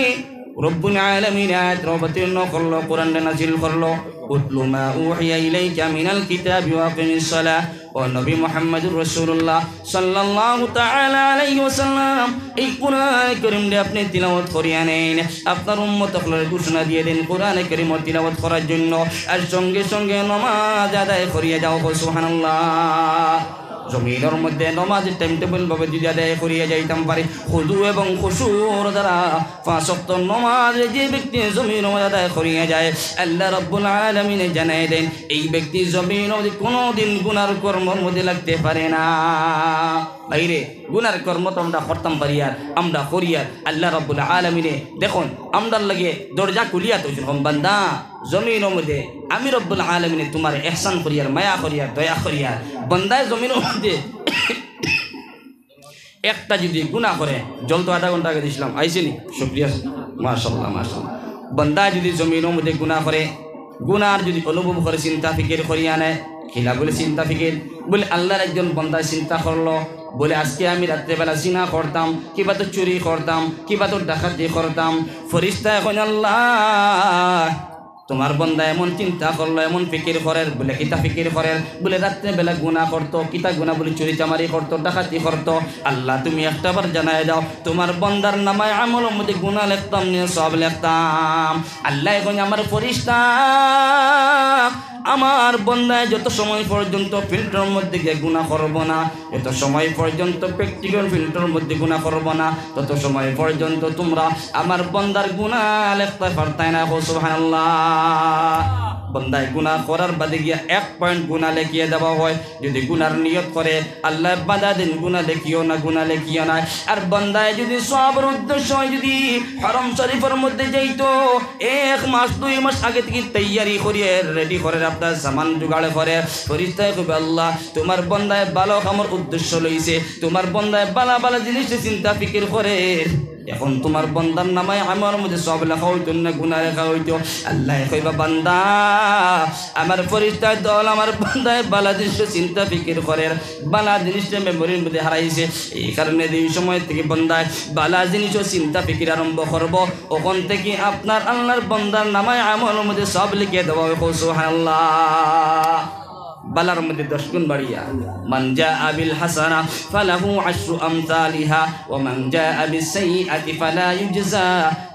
রব্বুল আলামিন আয়াত অবতীর্ণ করলো, কোরআন নাযিল করলো, উতলু মা উহিয়া ইলাইকা মিনাল কিতাবি ওয়া আকিমিস সালাহ। ও নবী মুহাম্মদুর রাসূলুল্লাহ সাল্লাল্লাহু তাআলা আলাইহি ওয়াসাল্লাম, এই কোরআন কারীমে আপনি তিলাওয়াত করিয়া নেন, আপনার উম্মতকে ঘোষণা দিয়ে দেন কোরআন কারীম তিলাওয়াত করার জন্য, আর সঙ্গে সঙ্গে নামাজ আদায় করিয়া যাও। সুবহানাল্লাহ। জমিনের মধ্যে নমাজের টাইম টেবিল ভাবে যদি আদায় করিয়া যাইতাম পারি, খুদু এবং খুশুর দ্বারা 5 ওয়াক্ত নমাজ যে ব্যক্তি জমিনের মধ্যে আদায় করিয়া যায়, আল্লাহ রাব্বুল আলামিন জানাই দেন এই ব্যক্তি জমিনের মধ্যে কোনোদিন গুনার কর্মের মধ্যে লাগতে পারে না। বাইরে গুনার কর্ম তো আমরা করতাম পারি, আর আমরা করিয়ার আল্লাহ রাব্বুল আলামিনে দেখুন আমরার লাগে দরজা খুলিয়া তো বান্দা জমিনের মধ্যে আমি রব্বুল আলামিনে তোমার ইহসান করিয়ার, মায়া করিয়ার, দয়া করিয়ার। বান্দায় জমিনের মধ্যে একটা যদি গুনাহ করে, জল তো 1/2 ঘন্টা আগে দিয়েছিলাম, আইসেনি? শুকরিয়া, মাশাআল্লাহ মাশাআল্লাহ। বন্দা যদি জমিনের মধ্যে গুনাহ করে, গুনার যদি অনুভব করে চিন্তা ফিকির করিয়া নেয়, খিলা বলে চিন্তা ফিকির বলে আল্লাহর একজন বন্দা চিন্তা করলো, বলে আজকে আমি রাত্রেবেলা জিনা করতাম, কিবা তো চুরি করতাম, কিবা তো ডাকাতি করতাম। ফেরেশতা এখন আল্লাহ তোমার বন্দা এমন চিন্তা করলো, এমন ফিকির করেন, বলে কিতা ফিকির করেন, বলে রাত্রেবেলা গুনাহ করতো, কিতা গুনাহ বলে চুরি চামারি করতো, ডাকাতি করতো। আল্লাহ তুমি একটাবার জানায় দাও তোমার বন্দার নামায় আমলের মধ্যে গুনাহ লিখতাম নিয়ে সব লিখতাম। আল্লাহ এখন আমার ফেরেশতা আমার বন্দায় যত সময় পর্যন্ত ফিল্টার মধ্যে গিয়ে গুনাহ করব না, যত সময় পর্যন্ত প্র্যাকটিক্যাল ফিল্টার মধ্যে গুনাহ করব না, তত সময় পর্যন্ত তোমরা আমার বন্দার গুনাহ লিখতে পারতাই না। সুবহানাল্লাহ। বন্দায় গুনাহ করার বাদে গিয়া 1 পয়েন্ট গুনাহ লিখিয়ে দেওয়া হয়। যদি গুনার নিয়ত করে আল্লাহ বাধা দেন গুনাহ লিখিও না, গুনাহ লিখিও না। আর বন্দায় যদি সবের উদ্দেশ্য হয় যদি হারাম শরীফের মধ্যে যাইতো 1 মাস 2 মাস আগে থেকে তৈয়ারি করিয়ে রেডি করে আপনার সামান জোগাড় করে, ফেরেশতায় কইবে আল্লাহ তোমার বন্দায় ভালো কামের উদ্দেশ্য লইছে, তোমার বন্দায় ভালো ভালো জিনিস চিন্তা ফিকির করে, এখন তোমার বন্দার নামায় আমার মধ্যে সব লেখা হইতো না গুনাহ লেখা হইতো। আল্লাহ কইবা বান্দা আমার ফেরেশতার দল আমার বান্দায় বালা জিনিস চিন্তা ফিকির করে, বালা জিনিসটা মেমোরির মধ্যে হারাইছে, এই কারণে এই সময় থেকে বান্দায় বালা জিনিস চিন্তা ফিকির আরম্ভ করব, ওখান থেকে আপনার আল্লাহর বন্দার নামায় আমলের মধ্যে সব লিখে দেওয়া হবে। সুবহানাল্লাহ। বালার মধ্যে 10 গুণ বাড়িয়া মান জাআ বিল হাসানা ফালাহু 10 আমসালিহা ওয়া মান জাআ বিস সাইয়্যাতি ফালা ইউজজা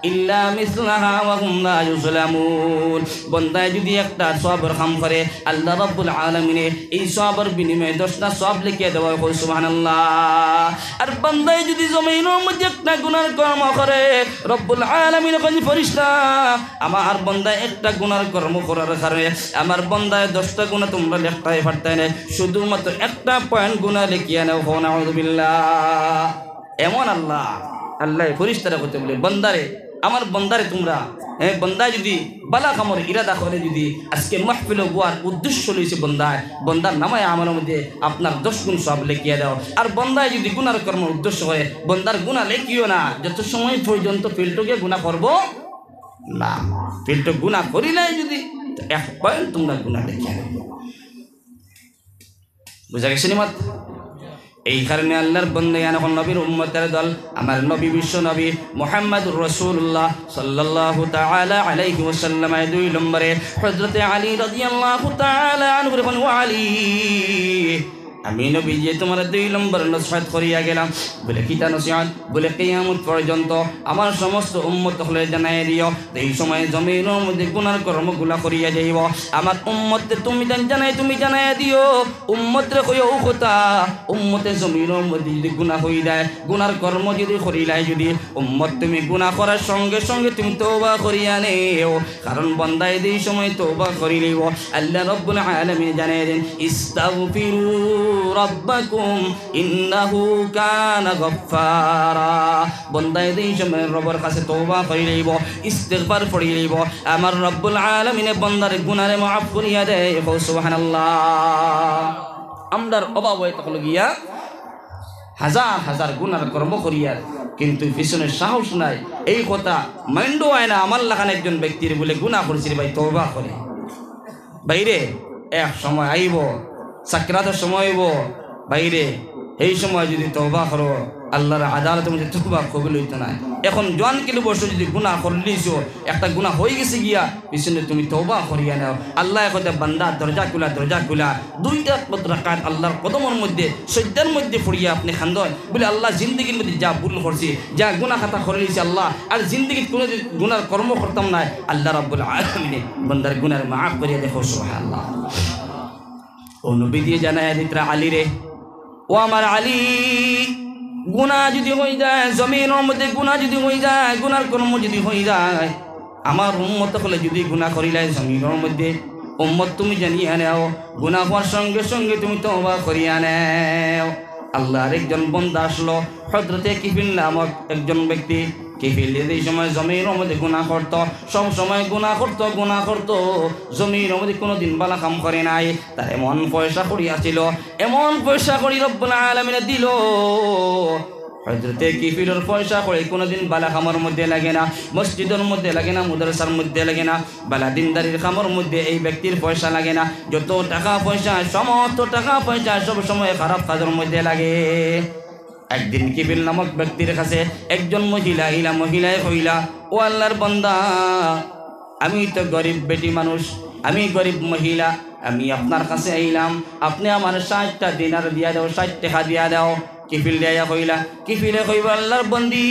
ইল্লা মিসলাহা ওয়া হুম লা ইউজলামুন। বন্দায় যদি একটা সওয়াবের কাম করে আল্লাহ রাব্বুল আলামিন এই সওয়াবের বিনিময়ে 10টা সওয়াব লিখে দেওয়া হয়। সুবহানাল্লাহ। আর বন্দায় যদি জমিনের মধ্যে একটা গুনার কর্ম করে রব্বুল আলামিন কোন ফেরেশতা আমার বন্দায় একটা গুনার কর্ম করার কারণে আমার বন্দায় 10টা গুনাহ তোমরা লিখতে পারতে না, শুধুমাত্র 1টা পয়েন্ট গুনাহ লিখিয়ে নাও। নাউযুবিল্লাহ। এমন আল্লাহ ফেরেশতারা করতে বলে বন্দারে আমার বন্দারে তোমরা বন্দায় যদি বালা কামর ইরাদা করে যদি আজকে মাহফিল গোয়ার উদ্দেশ্য লইছে বন্দার নামায় আমলের মধ্যে আপনার 10 গুণ সব লিখিয়ে দাও। আর বন্দায় যদি গুনার কর্ম উদ্দেশ্য হয় বন্দার গুনাহ লিখিও না, যত সময় পর্যন্ত ফিল্টকে গুনাহ করব না, ফিল্ট গুনাহ করিলাই যদি 1 পয়েন্ট তোমরা গুনাহ লিখিয়ে দাও। বুঝা গেছে নিমাত? এই কারণে আল্লাহর বন্দে এখন নবীর উম্মতের দল আমার নবী বিশ্ব নবী মুহাম্মদুর রাসূলুল্লাহ সাল্লাল্লাহু তাআলা আলাইহি ওয়াসাল্লাম 2 নম্বরে হযরত আলী রাদিয়াল্লাহু তাআলা আনহু বলেন ওয়া আলী আমি নবী যে তোমার 2 নম্বর নসিহত করিয়া গেলাম। বলে কিতা নসিহত? বলে কিয়ামত পর্যন্ত আমার সমস্ত উম্মত হলে জানাই দিও এই সময় জমিনের মধ্যে গুনার কর্মগুলা করিয়া যাইব, আমার উম্মতকে তুমি জানাই দিও উম্মতরে কইও কথা উম্মতে জমিনের মধ্যে যদি গুনাহ হই যায় গুনার কর্ম যদি করিলাই যদি উম্মত তুমি গুনাহ করার সঙ্গে সঙ্গে তুমি তওবা করিয়া নেও, কারণ বান্দায় এই সময় তওবা করিলেও আল্লাহ রাব্বুল আলামিন জানাই দেন ইস্তাগফিরু রাব্বাকুম ইন্নাহু কানা গফফারা। বন্দায় এই সময় রবের কাছে তওবা করিলেইব ইস্তিগফার করিলেইব আমার রব্বুল আলামিন বান্দার গুনাহে মাফ করিয়া দেয়। সুবহানাল্লাহ। আমরার অভাব হয়ে তখন গিয়া হাজার হাজার গুনার কর্ম করিয়া কিন্তু পিছনে সাহস নাই, এই কথা মাইন্ডও হয় না আমার লাগান একজন ব্যক্তির বলে গুনাহ করেছিল ভাই তওবা করে বাইরে এক সময় আইব সাকরাতের সময় আইব বাইরে, এই সময় যদি তওবা করো আল্লাহর আদালতের মধ্যে তওবা কবুল হইতো না। এখন জোয়ান কিলো বছর যদি গুনাহ করলিছো একটা গুনাহ হয়ে গেছে গিয়া পিছনে তুমি তওবা করিয়া নাও, আল্লাহ কইতে বান্দা দরজা খুলা 2টা রাকাত আল্লাহর কদমের মধ্যে সজ্জার মধ্যে পড়িয়া আপনি খান্দন বলে আল্লাহ জিন্দেগির মধ্যে যা ভুল করছি যা গুনাহ খাতা করিছি আল্লাহ আর জিন্দেগির কোনো গুনার কর্ম করতাম না, আল্লাহ রাব্বুল আলামিন বান্দার গুনাহ মাফ করিয়া দেখো। সুবহানাল্লাহ। ও নবী দিয়ে জানায় দিতরা আলী রে, ও আমার আলী গুনাহ যদি হয়ে যায় জমিনের মধ্যে গুনাহ যদি হয়ে যায় গুনার কর্ম যদি হয়ে যায় আমার উম্মত হলে যদি গুনাহ করিলাই জমিনের মধ্যে উম্মত তুমি জানিয়ে নাও গুনাহ হওয়ার সঙ্গে সঙ্গে তুমি তওবা করিয়া নাও। আল্লাহর একজন বান্দা আসলো হযরতে কিফিল নামক একজন ব্যক্তি, কিফিল এই সময় জমিনের মধ্যে গুনাহ করত, সব সময় গুনাহ করত জমিনের মধ্যে কোনোদিন ভালো কাম করে নাই, তার এমন পয়সা করি আছিল এমন পয়সা করি রব্বুল আলামিন দিল হযরতে কিফিলের পয়সা করে কোনোদিন বালা খামার মধ্যে লাগে না, মসজিদের মধ্যে লাগে না, মাদ্রাসার মধ্যে লাগে না, বালা দিনদারির খামার মধ্যে এই ব্যক্তির পয়সা লাগে না। যত টাকা পয়সা, সমস্ত টাকা পয়সা সব সময় খারাপ কাজের মধ্যে লাগে। একদিন কিফিল নামক ব্যক্তির কাছে একজন মহিলায় কইলা, ও আল্লাহর বান্দা, আমি তো গরিব বেটি মানুষ, আমি গরিব মহিলা, আমি আপনার কাছে আইলাম, আপনি আমার 60টা দিনার দিয়া দাও, 60 টাকা দিয়া দাও। কিফিল দিয়া কইলা, কিফিলে কইবা, আল্লাহর বন্দি,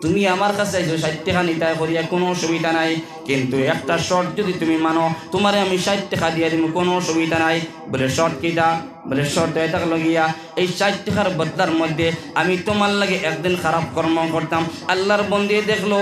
তুমি আমার কাছে 60 টাকা নিতে করিয়া কোনো অসুবিধা নাই, কিন্তু একটা শর্ত যদি তুমি মানো, তোমারে আমি 60 টাকা দিয়ে দিব, কোনো অসুবিধা নাই। বলে শর্ট কিটা? বলে শর্ট হয়ে থাকলো গিয়া, এই 60 টাকার বদলার মধ্যে আমি তোমার লাগে একদিন খারাপ কর্ম করতাম। আল্লাহর বন্দি দেখলো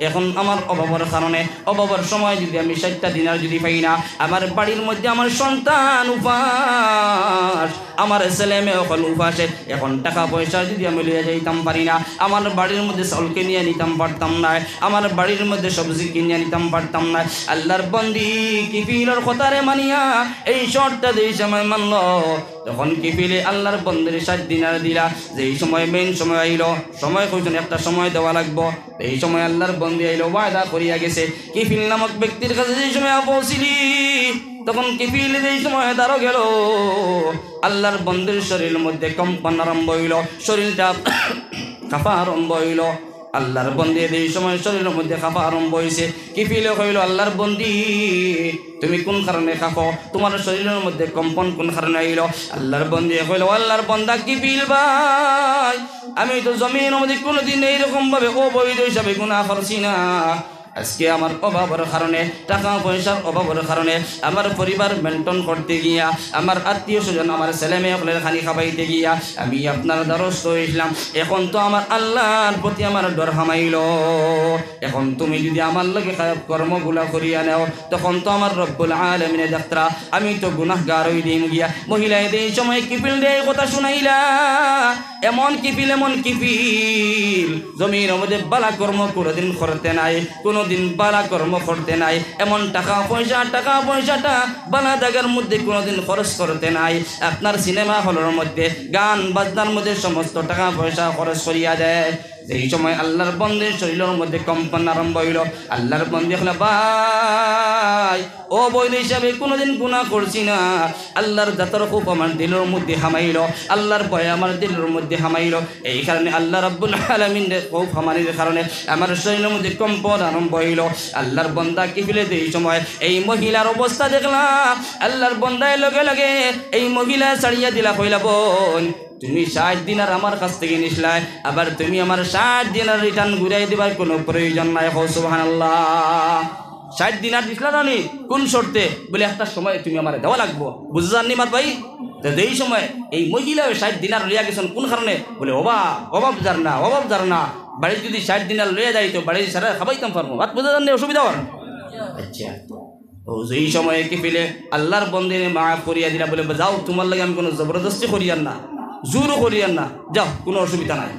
এখন আমার অভাবের কারণে, অভাবের সময় যদি আমি 60টা দিনার যদি পাই না, আমার বাড়ির মধ্যে আমার সন্তান উপাস, আমার ছেলে মেয়ে হল উপাসে, এখন টাকা পয়সা যদি আমি লিয়ে যাইতাম পারি না, আমার বাড়ির মধ্যে চাউল কিনিয়ে নিতাম পারতাম না, আমার বাড়ির মধ্যে সবজি কিনিয়ে নিতাম পারতাম না। আল্লাহর বন্দি কিফিলের কথারে মানিয়া এই শর্তটা যেই সময় মানল, তখন কিফিলে আল্লাহর বন্দির 60 দিনার দিলা। যেই সময় মেইন সময় আইল, সময় কইছেন একটা সময় দেওয়া লাগবো, এই সময় আল্লাহর বন্দি আইল, ওয়াদা করিয়া গেছে। কিফিল নামক ব্যক্তির কাছে যেই সময় পৌঁছিলি, তখন কিফিল যেই সময় দাঁড়ো গেল, আল্লাহর বন্দির শরীরের মধ্যে কম্পন আরম্ভ হইল, শরীরটা কাঁপা আরম্ভ হইল। আল্লাহর বন্দি এই সময় শরীরের মধ্যে কাঁপা আরম্ভ হয়েছে। কিফিলে কইল, আল্লাহর বন্দি, তুমি কোন কারণে কাঁপো? তোমার শরীরের মধ্যে কম্পন কোন কারণে আইল? আল্লাহর বন্দি কইল, আল্লাহর বন্দা কিফিল ভাই, আমি তো জমিনের মধ্যে কোনোদিন এইরকম ভাবে অবৈধ হিসাবে গুনাহ করছি না। আজকে আমার অভাবের কারণে, টাকা পয়সার অভাবের কারণে, আমার পরিবার মেনটেন করতে গিয়া, আমার আত্মীয় স্বজন, আমার ছেলে মেয়েদের খানি খাবাইতে গিয়া আমি আপনার দ্বারস্থ হয়েছিলাম। এখন তো আমার আল্লাহর প্রতি আমার ডর হামাইল। এখন তুমি যদি আমার লগে খারাপ কর্মগুলা করিয়া নেও, তখন তো আমার রব্বুল আলামিনের যাত্রা, আমি তো গুনাহগার হই দিম গিয়া। মহিলা এই সময় কিফিল দিয়ে কথা শুনাইলা, এমন কিফিল জমির মধ্যে বালা কর্ম কোনোদিন করতে নাই, কোনোদিন বালা কর্ম করতে নাই, এমন টাকা পয়সাটা বালা জায়গার মধ্যে কোনোদিন খরচ করতে নাই। আপনার সিনেমা হলের মধ্যে, গান বাজনার মধ্যে সমস্ত টাকা পয়সা খরচ করিয়া দেয়। এই সময় আল্লাহর বন্দির শরীরের মধ্যে কম্পন আরম্ভ হইল। আল্লাহর বন্দি হলো, ভাই ও বৈধ হিসাবে কোনোদিন গুনাহ করছি না। আল্লাহর জাতর খুব আমার দিলের মধ্যে হামাইল, আল্লাহর ভয় আমার দিলের মধ্যে হামাইল। এই কারণে আল্লাহ রাব্বুল আলামিনের খুব হামানির কারণে আমার শরীরের মধ্যে কম্পন আরম্ভ হইল। আল্লাহর বন্দা কিফিলে এই সময় এই মহিলার অবস্থা দেখলাম, আল্লাহর বন্দায় লগে লগে এই মহিলা ছাড়িয়া দিলা, কইলা, বোন তুমি 60 দিনার আমার কাছ থেকে নিসলাই, আবার তুমি আমার 60 দিনার রিটার্ন ঘুরাই দিবার কোনো প্রয়োজন নাই। সুবহানাল্লাহ। 60 দিনার দিসলা জানি কোন শর্তে? বলে একটা সময় তুমি আমার দেওয়া লাগবো, বুঝে জাননি মাত ভাই। তো এই সময় এই মহিলা 60 দিনার লইয়া গেছেন কোন কারণে? বলে অভাব জার না, বাড়ির যদি 60 দিনার লইয়া যাই তো বাড়ির সারা খাবাইতাম পারবো, বাত বুঝে জাননি অসুবিধা হওয়ার। আচ্ছা, ও এই সময় কি ফেলে আল্লাহর বন্দিনে মাফ করিয়া দিলা, বলে যাও, তোমার লাগে আমি কোনো জবরদস্তি করিয়ান না, জোরও করিয়ান না, যাও, কোনো অসুবিধা নাই।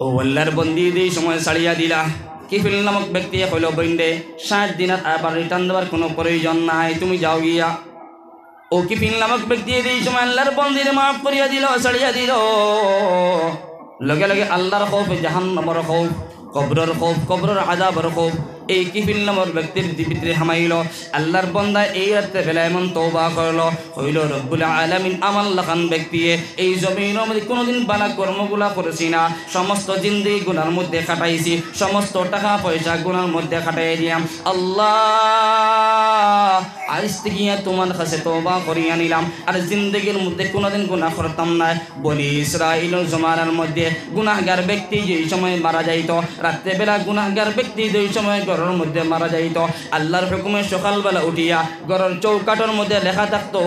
ও আল্লাহর বন্দি এই সময় ছাড়িয়া দিলা। কিফিল নামক ব্যক্তি কইল, বইন্দে 60 দিনের আবার রিটার্ন দেওয়ার কোনো প্রয়োজন নাই, তুমি যাও গিয়া। ও কিফিল নামক ব্যক্তি এই সময় আল্লাহর বন্দিরে মাফ করিয়া দিল, ছাড়িয়া দিল। লগে লগে আল্লাহর খৌফ, জাহান্নামের খৌফ, কবরের আযাবের খৌফ এই কিফিল নামক ব্যক্তির ভিতরে হামাইল। আল্লাহর বান্দা এই রাতে বেলা এমন তওবা করলো, হইল রব্বুল আলামিন আমার লাখান ব্যক্তি এই জমিনের মধ্যে কোনোদিন বালা কর্মগুলা করেছি না, সমস্ত জিন্দেগি গুনার মধ্যে কাটাইছি, সমস্ত টাকা পয়সা গুনার মধ্যে কাটাই দিলাম। আল্লাহ, আজ থেকে তোমার কাছে তওবা করিয়া নিলাম, আর জিন্দেগির মধ্যে কোনোদিন গুনাহ করতাম না। বনি ইসরাইলের জমানার মধ্যে গুনাহগার ব্যক্তি যেই সময় মারা যাইত, রাত্রেবেলা গুনাহগার ব্যক্তি যেই সময় ঘরের মধ্যে মারা যাইত, আল্লাহর হুকুমে সকালবেলা উঠিয়া ঘরের চৌকাটের মধ্যে লেখা থাকতো,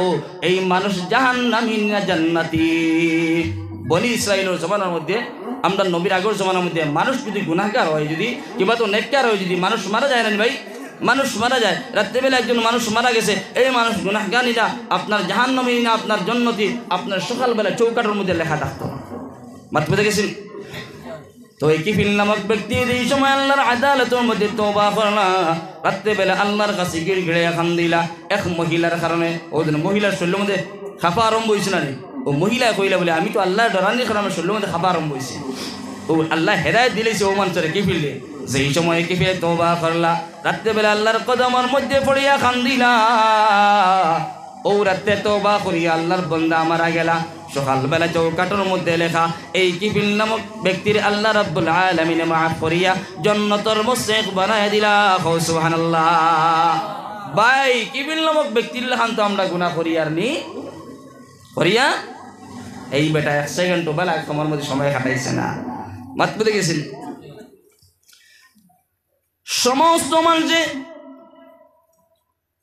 এই মানুষ জাহান্নামী না জান্নাতি। বনি ইসরাইলের জমানার মধ্যে, আমরা নবীর আগের জমানার মধ্যে মানুষ যদি গুনাহগার হয়, যদি কিংবা তো নেককার হয়, যদি মানুষ মারা যায় না ভাই, মানুষ মারা যায়, রাত্রেবেলা একজন মানুষ মারা গেছে, এই মানুষ গুনাহগারী না, আপনার জাহান্নামী না আপনার জান্নাতি, আপনার সকালবেলা চৌকাটের মধ্যে লেখা থাকতো। মাত্র বুঝে গেছেন তো? এই কিফিল নামক ব্যক্তি এই সময় আল্লাহর আদালতের মধ্যে তওবা করলা, রাত্রেবেলা আল্লাহর কাছে গিড়গিড়ে খান দিলা এক মহিলার কারণে। ওদের মহিলার শরীরের মধ্যে খাফা আরম্ভ হয়েছে না, ও মহিলা কইলা বলে আমি তো আল্লাহ ডরানির কারণে আমার শরীরের মধ্যে খাবার আরম্ভ হয়েছে। ও আল্লাহ হেদায়েত দিলেছে ও মানুষের কি ফিরলে যেই সময় কি ফিরে তওবা করলা রাত্রেবেলা আল্লাহর কদমের মধ্যে পড়িয়া কান্দিলা ও রাতে তওবা করিয়া আল্লাহর বান্দা মারা গেলা সকালবেলা চৌকাটোর মধ্যে লেখা এই কিফিল নামক ব্যক্তির আল্লাহ রাব্বুল আলামিন মাফ করিয়া জান্নাতের মুসেক বানায় দিলা সুবহানাল্লাহ। ভাই কিফিল নামক ব্যক্তির লাহান তো আমরা গুনাহ করি আর নি করিয়া এই বেটা 1 সেকেন্ড বেলা তোমার মধ্যে সময় কাটাইছে না মাত বুঝে গেছিল সমস্ত মানুষে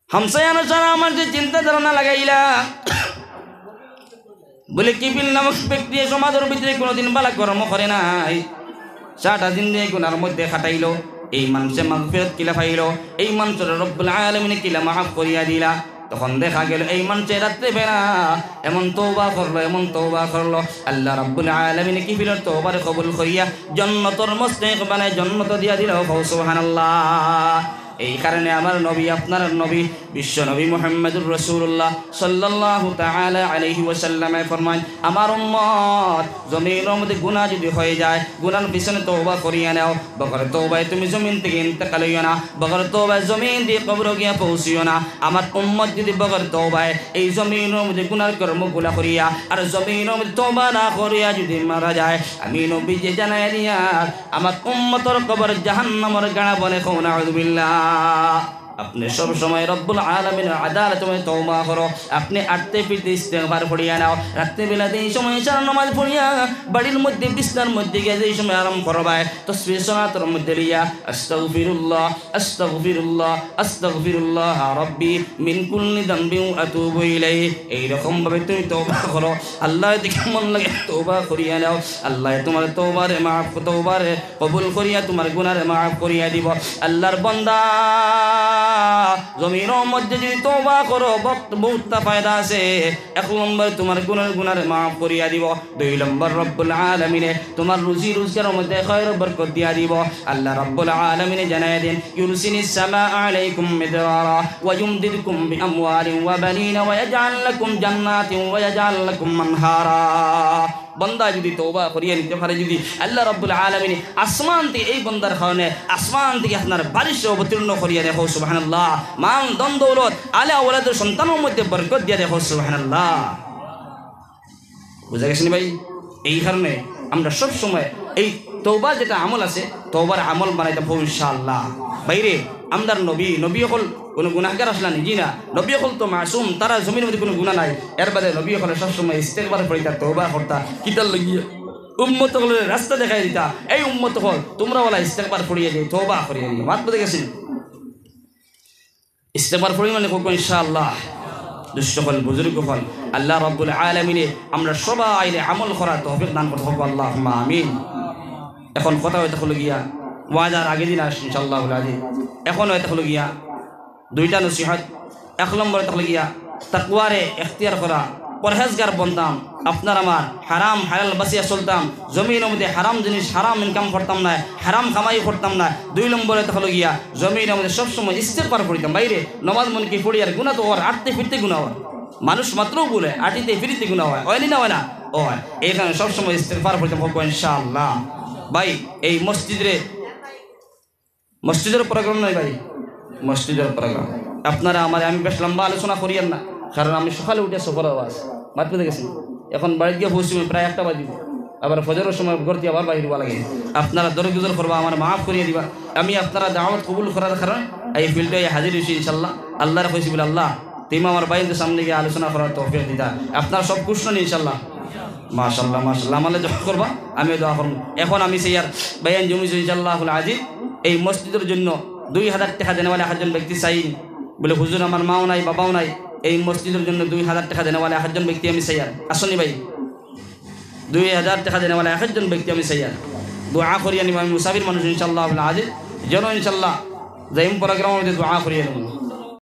হামসায়ানো ছাড়া আমার যে চিন্তা ধারণা লাগাইলা বলে কিফিল নামক ব্যক্তি সমাজের ভিতরে কোনোদিন বালা কর্ম করে নাই, 4টা দিন দিয়ে গুনার মধ্যে খাটাইল, এই মানুষে মাগফিরাত কিলা পাইল, এই মানুষের রব্বুল আলামিন কিলা মাফ করিয়া দিলা। তখন দেখা গেল এই মানুষের রাত্রে বেলা এমন তওবা করলো আল্লাহ রাব্বুল আলামিন কিফিলের তওবার কবুল করিয়া জান্নাতের মুস্তাহিক বানায় জান্নাত দিয়া দিল সুবহানাল্লাহ। এই কারণে আমার নবী আপনার নবী বিশ্ব নবী মুহাম্মদুর রাসূলুল্লাহ সাল্লাল্লাহু তাআলা আলাইহি ওয়াসাল্লামে ফরমান আমার উম্মত জমিনের মধ্যে গুনাহ যদি হয়ে যায় গুনার পিছনে তওবা করিয়া নাও, বগর তওবায় তুমি জমিন থেকে ইন্তেকাল হইও না, বগর তওবায় জমিন দিয়ে কবরে গিয়া পৌঁছিও না। আমার উম্মত যদি বগর তওবায় এই জমিনের মধ্যে গুনার কর্মগুলা করিয়া আর জমিনের মধ্যে তওবা না করিয়া যদি মারা যায় আমি নবী যে জানাই দিয়া আমার উম্মতের কবর জাহান্নামের গাড়া বনে নাউযুবিল্লাহ। আপনি সব সময় রব্বুল আলামিনের আদালতে তওবা করো, আপনি আটতে ফিরতে ইস্তেগফার পড়িয়া নাও, রাত্রিবেলা এই সময় চার নামাজ পড়িয়া বাড়ির মধ্যে বিছনার মধ্যে গিয়ে যেই সময় আরাম করবায় তাসবিহ সালাতের মধ্যে লিয়া আস্তাগফিরুল্লাহ আস্তাগফিরুল্লাহ আস্তাগফিরুল্লাহ রাব্বি মিন কুল্লি যামবি ওয়া আতুবু ইলাইহি, এই রকম ভাবে তুমি তওবা করো। আল্লাহ দেখে মন লাগে তওবা করিয়া নাও, আল্লাহ তোমার তওবারে মাফ তওবারে কবুল করিয়া তোমার গুনাহ মাফ করিয়া দিব। আল্লাহর বান্দা জমিনের মধ্যে যদি তওবা করো বহুতটা ফায়দা আছে। 1 নম্বর তোমার গুনার মাফ করিয়া দিব, 2 নম্বর রব্বুল আলামিনে তোমার রুজি রোজগারের মধ্যে খয়র বরকত দিয়া দিব। আল্লাহ রব্বুল আলামিনে জানায় দেন ইউরসিনিস সামাআ আলাইকুম মিদরারা ওয়া ইউমদিদকুম বিআমওয়ালিন ওয়া বানিনা ওয়া ইয়াজআল লাকুম জান্নাতিন ওয়া ইয়াজআল লাকুম আনহারা। বান্দা যদি তওবা করিয়া নিতে পারে, যদি আল্লাহ রাব্বুল আলামিন আসমান থেকে এই বান্দার কারণে আসমান থেকে আপনার বারিশ অবতীর্ণ করিয়া দেখো সুবহানাল্লাহ, মাল ধন দৌলত আলে আওলাদের সন্তানের মধ্যে বরকত দিয়া দেখো সুবহানাল্লাহ। বুঝা গেছেন ভাই? এই কারণে আমরা সব সময় এই তওবা যেটা আমল আছে তওবার আমল বানাইতে পারবো ইনশাআল্লাহ। বাইরে আমদার নবী হল কোনো গুনাহগার আসলা নিজে না, নবী হল তো মাসুম, তারা জমিনের মধ্যে কোনো গুনাহ নাই। এর বাদে নবী হল সবসময় ইস্তেগফার করিতা তওবা করতা, কিতার লাগিয়া উম্মত হলে রাস্তা দেখাই দিতা, এই উম্মত হল তোমরা ওলা ইস্তেগফার করিয়া দিই তওবা করিয়া দিই। মাত বুঝে গেছেন? ইস্তেগফার করি মানে করবো ইনশাআল্লাহ। দুষ্ট হল বুজুর্গ হল আল্লাহ রাব্বুল আলামিনে আমরা সবাই আমল করার তৌফিক দান করতে হবে, আল্লাহুম্মা আমিন। এখন কথা হইতে হলো গিয়া ওয়াজার আগে দিন আসি ইনশাআল্লাহুল আজিজ। এখন হইতে হলো গিয়া 2টা নসিহত। 1 নম্বর হইতে হলো গিয়া তাকওয়ারে ইখতিয়ার করা, পরহেজগার বনতাম, আপনার আমার হারাম হালাল বাসিয়া চলতাম, জমিনের মধ্যে হারাম জিনিস হারাম ইনকাম করতাম না, হারাম কামাই করতাম না। 2 নম্বরে হলো গিয়া জমিনের মধ্যে সবসময় ইস্তেগফার করিতাম। বাইরে নমাজ মনকে পড়ি আর গুনাহ তো ওর আটতে ফিরতে গুনাহ হয়, মানুষ মাত্র বলে আটিতে ফিরিতে গুনাহ হয়, হয়নি না হয় না? ও হয়। এইখানে সবসময় ইস্তেগফার করিতাম হোক ইনশাআল্লাহ। ভাই এই মসজিদের প্রোগ্রাম নয় ভাই, মসজিদের প্রোগ্রাম আপনারা আমি বেশ লম্বা আলোচনা করিয়েন না, কারণ আমি সকালে উঠে সফর আওয়াজ মাত পেতে গেছি। এখন বাড়িতে গিয়ে পৌঁছি প্রায় 1টা বাজিব, আবার ফজরের সময় ঘরটি আবার বাইর হওয়া লাগে। আপনারা দরগুজর করবা, আমার মাফ করিয়ে দিবা। আমি আপনারা দাওয়াত কবুল করার কারণে এই ফিল্ডে হাজির হয়েছি ইনশাল্লাহ। আল্লাহর কইছি বলে আল্লাহ তুমি আমার বাইরের সামনে গিয়ে আলোচনা করার তৌফিক দিতা। আপনারা সব খুশ নন ইনশাল্লাহ? মাশাআল্লাহ মাশাআল্লাহ, আমাদের দোয়া করবা, আমি দোয়া করব। এখন আমি সেই আর বায়ান জমিছি ইনশাআল্লাহুল আজিজ। এই মসজিদের জন্য 2000 টাকা দেনেওয়ালা একজন ব্যক্তি চাই বলে হুজুর আমার মাও নাই বাবাও নাই, এই মসজিদের জন্য 2000 টাকা দেনেওয়ালা একজন ব্যক্তি আমি চাই। আসনি ভাই 2000 টাকা দেনেওয়ালা একজন ব্যক্তি আমি চাই। দোয়া করিয়া নিব, আমি মুসাফির মানুষ ইনশাআল্লাহুল আজিজ, যেন ইনশাআল্লাহ যাইম প্রোগ্রামের মধ্যে দোয়া করিয়া নিব।